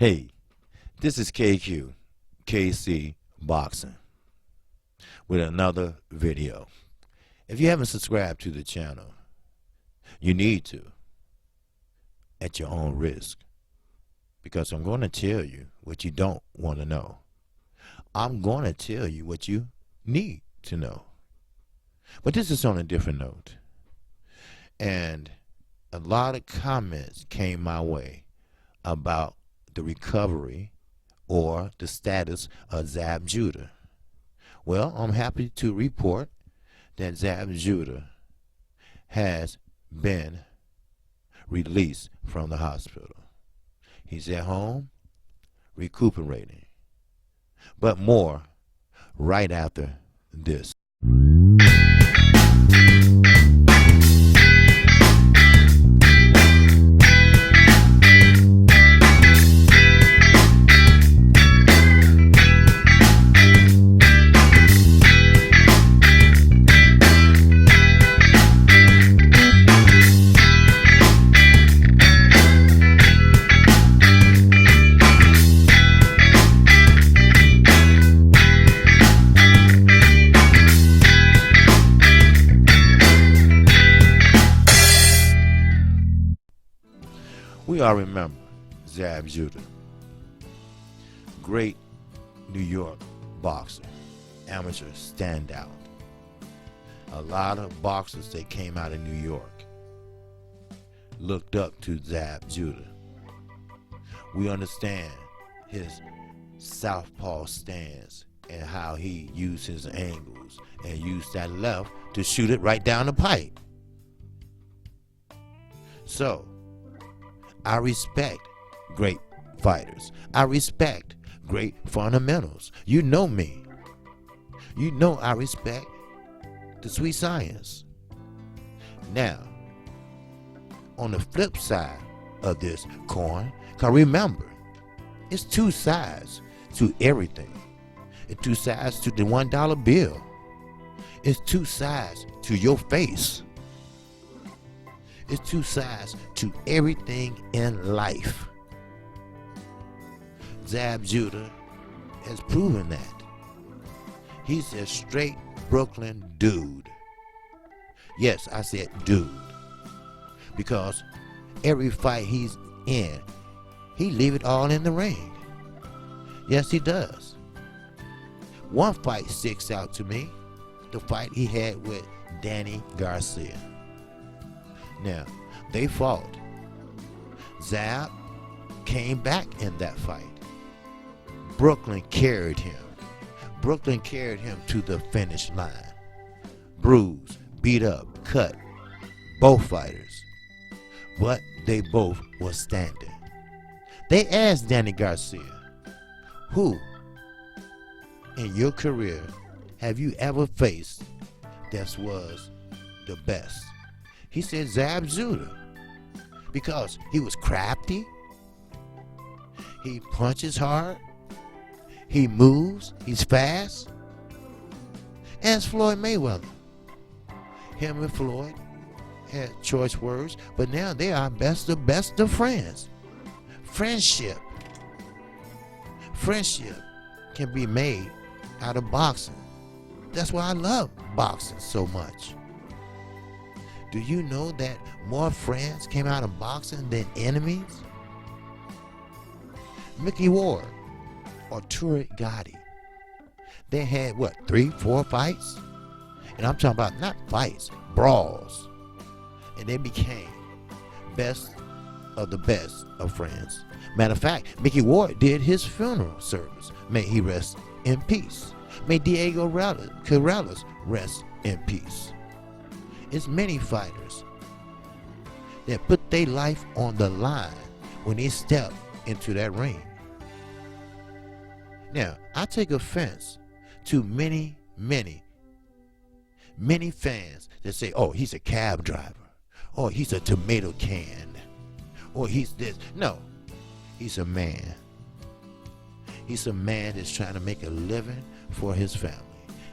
Hey, this is KC Boxing with another video. If you haven't subscribed to the channel, you need to at your own risk, because I'm going to tell you what you don't want to know. I'm going to tell you what you need to know. But this is on a different note. And a lot of comments came my way about the recovery or the status of Zab Judah. Well, I'm happy to report that Zab Judah has been released from the hospital. He's at home recuperating. But more right after this. We all remember Zab Judah, great New York boxer, amateur standout. A lot of boxers that came out of New York looked up to Zab Judah. We understand his southpaw stance and how he used his angles and used that left to shoot it right down the pipe. So, I respect great fighters. I respect great fundamentals. You know me. You know I respect the sweet science. Now, on the flip side of this coin, because remember, it's two sides to everything. It's two sides to the $1 bill. It's two sides to your face. It's two sides to everything in life. Zab Judah has proven that. He's a straight Brooklyn dude. Yes, I said dude. Because every fight he's in, he leave it all in the ring. Yes, he does. One fight sticks out to me. The fight he had with Danny Garcia. Now, they fought. Zab came back in that fight. Brooklyn carried him. Brooklyn carried him to the finish line. Bruised, beat up, cut. Both fighters. But they both were standing. They asked Danny Garcia, who in your career have you ever faced that was the best? He said Zab Judah, because he was crafty, he punches hard, he moves, he's fast. As Floyd Mayweather. Him and Floyd had choice words, but now they are best of friends. Friendship can be made out of boxing. That's why I love boxing so much. Do you know that more friends came out of boxing than enemies? Mickey Ward or Turret Gotti, they had what, 3, 4 fights? And I'm talking about not fights, brawls. And they became best of the best of friends. Matter of fact, Mickey Ward did his funeral service. May he rest in peace. May Diego Corrales rest in peace. It's many fighters that put their life on the line when they step into that ring. Now, I take offense to many fans that say, oh, he's a cab driver, or he's a tomato can, or he's this. No, he's a man. He's a man that's trying to make a living for his family.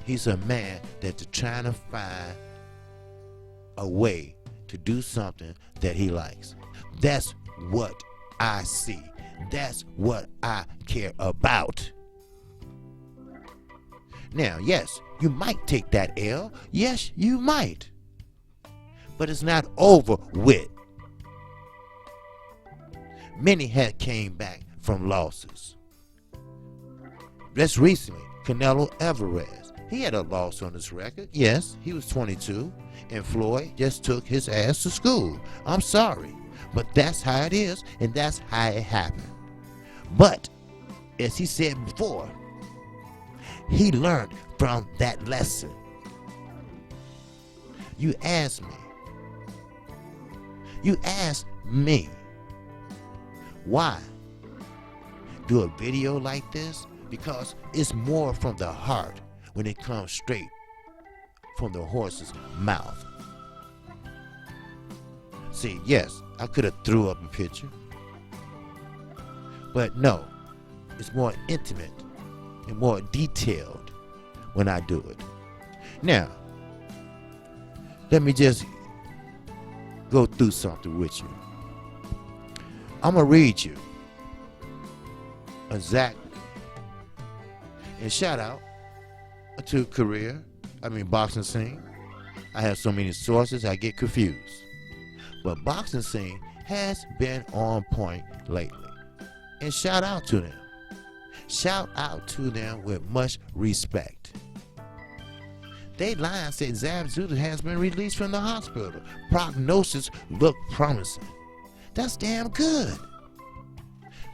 He's a man that's trying to find a way to do something that he likes. That's what I see That's what I care about. Now, yes, you might take that L. Yes, you might. But it's not over with. Many had came back from losses. Just recently, Canelo Alvarez, he had a loss on his record. Yes, he was 22, and Floyd just took his ass to school. I'm sorry, but that's how it is, and that's how it happened. But, as he said before, he learned from that lesson. You ask me, why do a video like this? Because it's more from the heart when it comes straight from the horse's mouth. See, yes, I could have threw up a picture, but no, it's more intimate and more detailed when I do it. Now, let me just go through something with you. I'm going to read you exactly. And shout out to boxing scene. I have so many sources, I get confused. But boxing scene has been on point lately. And shout out to them. Shout out to them with much respect. They line said Zab Judah has been released from the hospital. Prognosis look promising. That's damn good.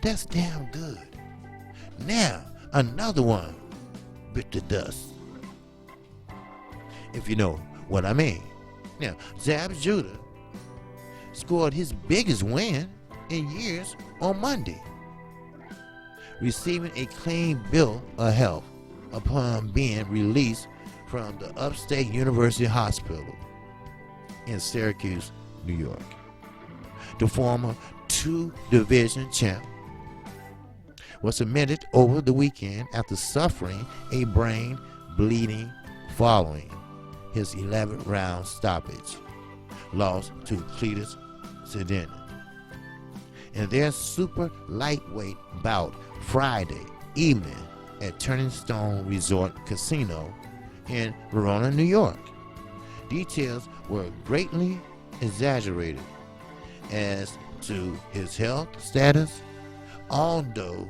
That's damn good. Now, another one bit the dust. If you know what I mean. Now, Zab Judah scored his biggest win in years on Monday, receiving a clean bill of health upon being released from the Upstate University Hospital in Syracuse, New York. The former two-division champ was admitted over the weekend after suffering a brain bleeding following his 11th round stoppage loss to Cletus Sedin in their super lightweight bout Friday evening at Turning Stone Resort Casino in Verona, New York. Details were greatly exaggerated as to his health status, although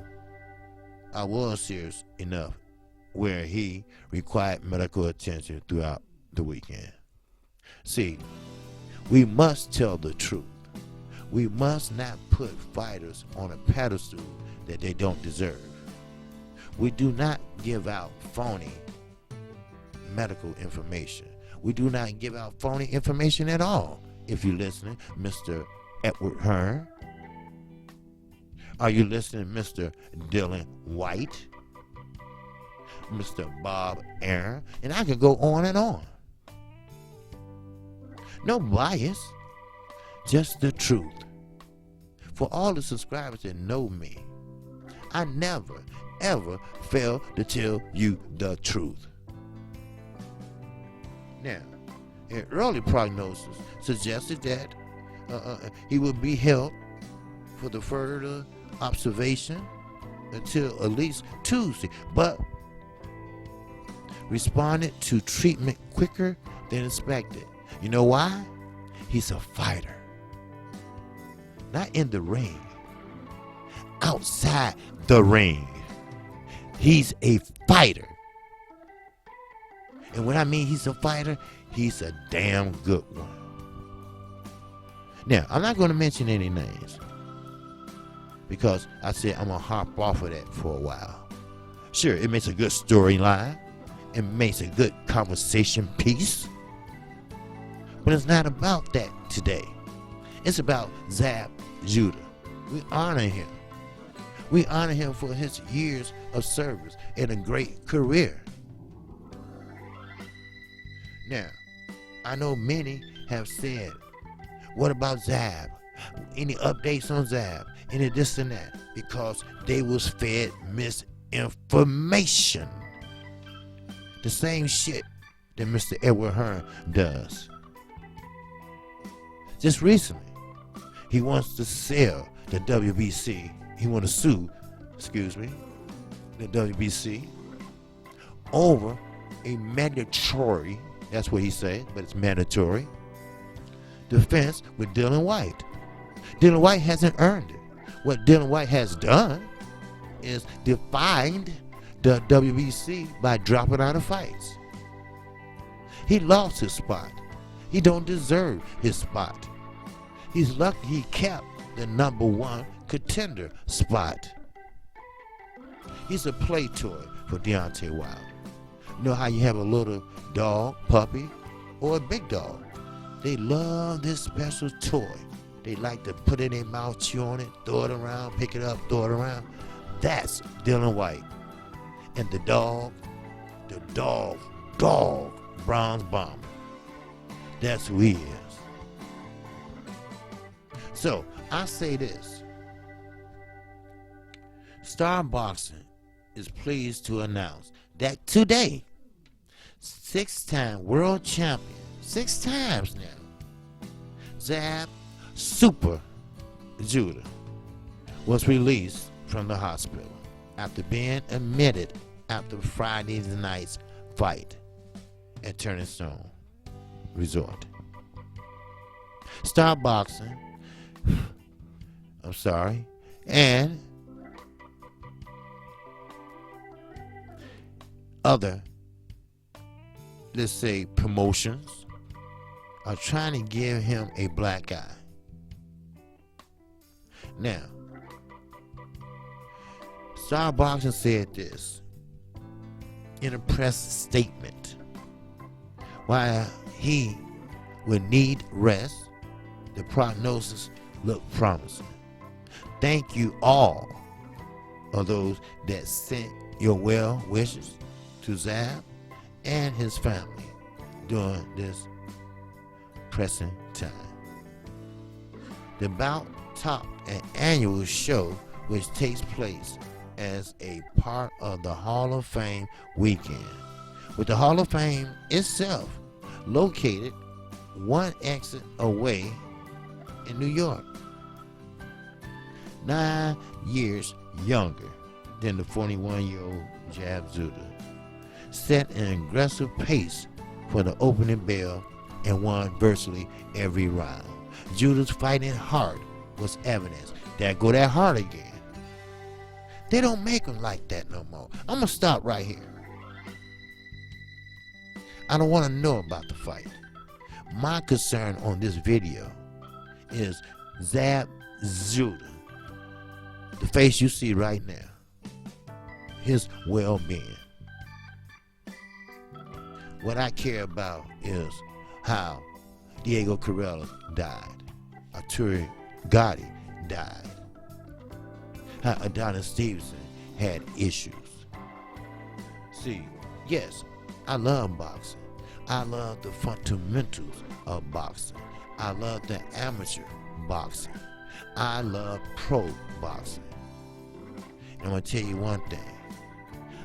I was serious enough where he required medical attention throughout the weekend. See, we must tell the truth. We must not put fighters on a pedestal that they don't deserve. We do not give out phony medical information. We do not give out phony information at all. If you're listening, Mr. Edward Hearn. Are you listening, Mr. Dylan White? Mr. Bob Aaron? And I can go on and on. No bias, just the truth. For all the subscribers that know me, I never, ever fail to tell you the truth. Now, an early prognosis suggested that he would be held for the further observation until at least Tuesday, but responded to treatment quicker than expected. You know why? He's a fighter. Not in the ring. Outside the ring. He's a fighter. And when I mean he's a fighter, he's a damn good one. Now, I'm not going to mention any names because I said I'm going to hop off of that for a while. Sure, it makes a good storyline. It makes a good conversation piece. But it's not about that today. It's about Zab Judah. We honor him. We honor him for his years of service and a great career. Now, I know many have said, what about Zab? Any updates on Zab? Any this and that? Because they was fed misinformation. The same shit that Mr. Edward Hearn does. Just recently, he wants to sell the WBC he want to sue, the WBC over a mandatory, that's what he said, but it's mandatory, defense with Dylan White. Dylan White hasn't earned it. What Dylan White has done is defied the WBC by dropping out of fights. He lost his spot. He don't deserve his spot. He's lucky he kept the #1 contender spot. He's a play toy for Deontay Wilder. You know how you have a little dog, puppy, or a big dog? They love this special toy. They like to put it in their mouth, chew on it, throw it around, pick it up, throw it around. That's Dylan White. And the dog, Bronze Bomber. That's who he is. So, I say this. Star Boxing is pleased to announce that today, 6-time world champion, 6 times now, Zab Super Judah was released from the hospital after being admitted after Friday night's fight at Turning Stone Resort. Star Boxing, and other, let's say, promotions are trying to give him a black eye. Now, Star Boxing said this in a press statement. While he would need rest, the prognosis looked promising. Thank you all of those that sent your well wishes to Zab and his family during this pressing time. The bout topped an annual show which takes place as a part of the Hall of Fame weekend, with the Hall of Fame itself located one exit away in New York. 9 years younger than the 41-year-old Zab Judah, set an aggressive pace for the opening bell and won virtually every round. Judah's fighting heart was evidence. There go that heart again. They don't make them like that no more. I'm going to stop right here. I don't want to know about the fight. My concern on this video is Zab Judah, the face you see right now, his well-being. What I care about is how Diego Corrales died, Arturo Gotti died, how Adonis Stevenson had issues. See, yes, I love boxing. I love the fundamentals of boxing. I love the amateur boxing. I love pro boxing. And I'm going to tell you one thing.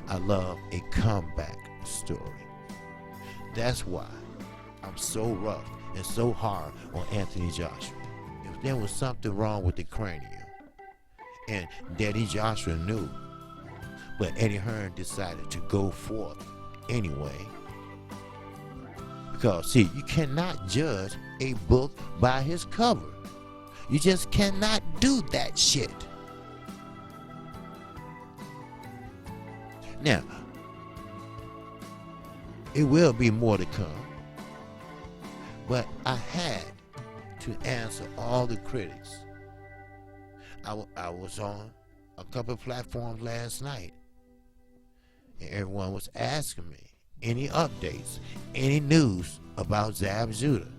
I love a comeback story. That's why I'm so rough and so hard on Anthony Joshua. If there was something wrong with the cranium, and Daddy Joshua knew, but Eddie Hearn decided to go forth anyway. Because, see, you cannot judge a book by his cover. You just cannot do that shit. Now, it will be more to come. But I had to answer all the critics. I was on a couple of platforms last night, and everyone was asking me any updates, any news about Zab Judah.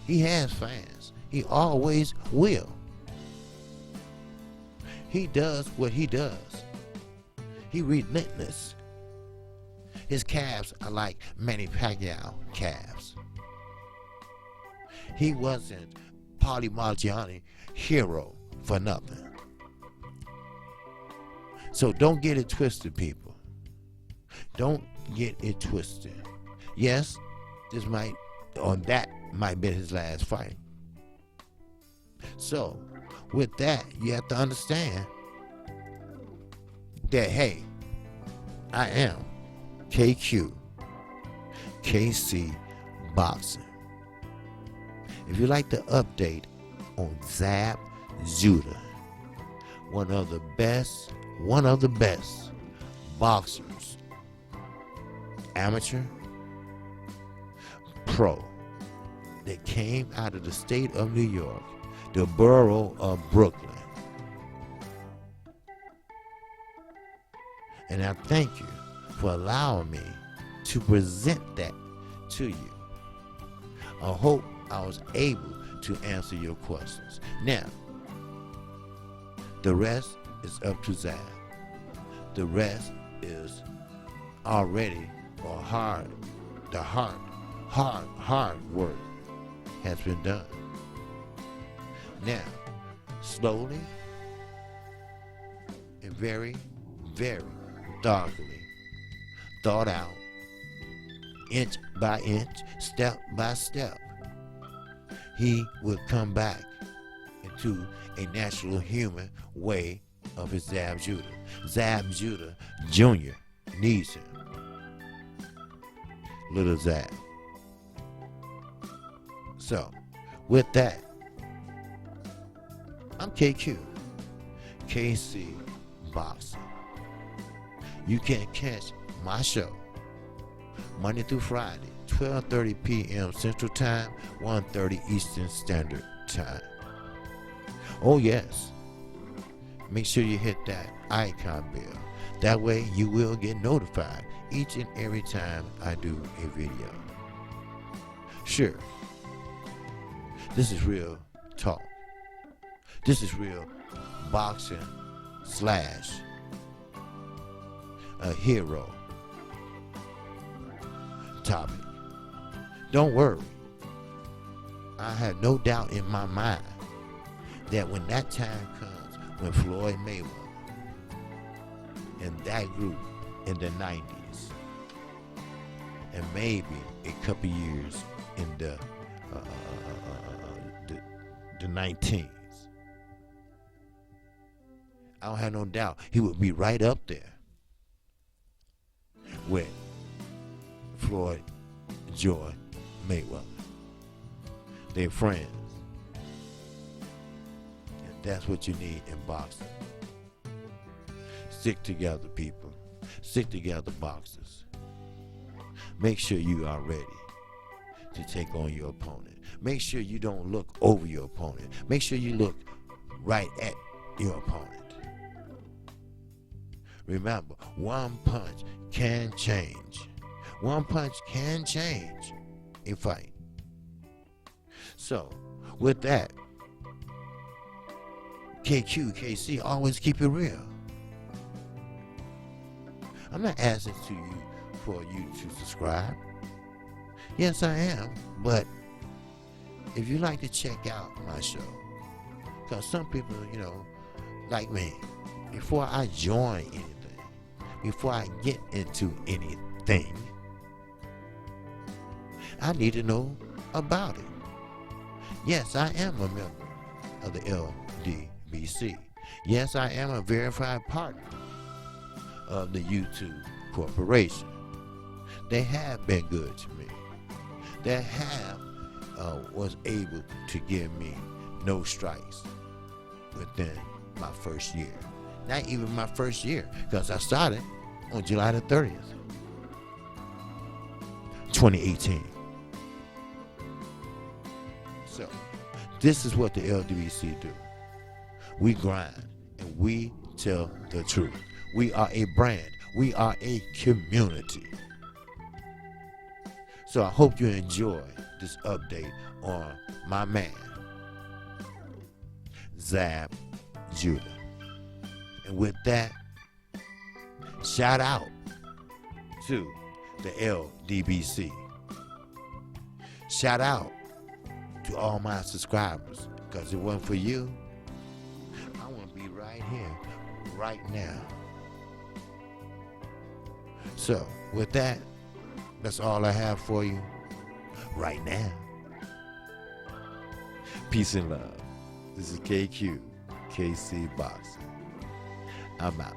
He has fans. He always will. He does what he does. He relentless. His calves are like Manny Pacquiao calves. He wasn't Paulie Malignani hero for nothing. So don't get it twisted, people. Don't get it twisted. Yes, that might be his last fight. So, with that, you have to understand that, hey, I am KQ, KC Boxing. If you like the update on Zab Judah, one of the best boxers, amateur, pro, that came out of the state of New York, the borough of Brooklyn. And I thank you for allowing me to present that to you. I hope I was able to answer your questions. Now, the rest is up to Zab. The rest is already the hard work has been done. Now, slowly and very, very thoroughly thought out, inch by inch, step by step, he would come back into a natural human way of his Zab Judah. Zab Judah Jr. needs him. Little Zab. So, with that, I'm KQ, KC Boxing. You can catch my show Monday through Friday, 12:30 p.m. Central Time, 1:30 Eastern Standard Time. Oh yes, make sure you hit that icon bell. That way you will get notified each and every time I do a video. Sure, this is real talk. This is real boxing / a hero topic. Don't worry. I have no doubt in my mind that when that time comes, when Floyd Mayweather and that group in the 90s, and maybe a couple years in the 19s, I don't have no doubt he would be right up there with Floyd Joy Mayweather. They're friends. And that's what you need in boxing. Stick together, people. Stick together, boxers. Make sure you are ready to take on your opponent. Make sure you don't look over your opponent. Make sure you look right at your opponent. Remember, one punch can change. One punch can change a fight. So, with that, KQ, KC, always keep it real. I'm not asking for you to subscribe. Yes, I am, but if you like to check out my show, because some people, like me, before I join anything, before I get into anything, I need to know about it. Yes, I am a member of the LDBC. Yes, I am a verified partner of the YouTube Corporation. They have been good to me. They have was able to give me no strikes within my first year. Not even my first year, because I started on July the 30th, 2018. So, this is what the LDBC do. We grind and we tell the truth. We are a brand. We are a community. So I hope you enjoy this update on my man, Zab Judah. And with that, shout out to the LDBC. Shout out to all my subscribers, because if it wasn't for you, I want to be right here, right now. So, with that, that's all I have for you right now. Peace and love. This is KQ, KC Boxing. I'm out.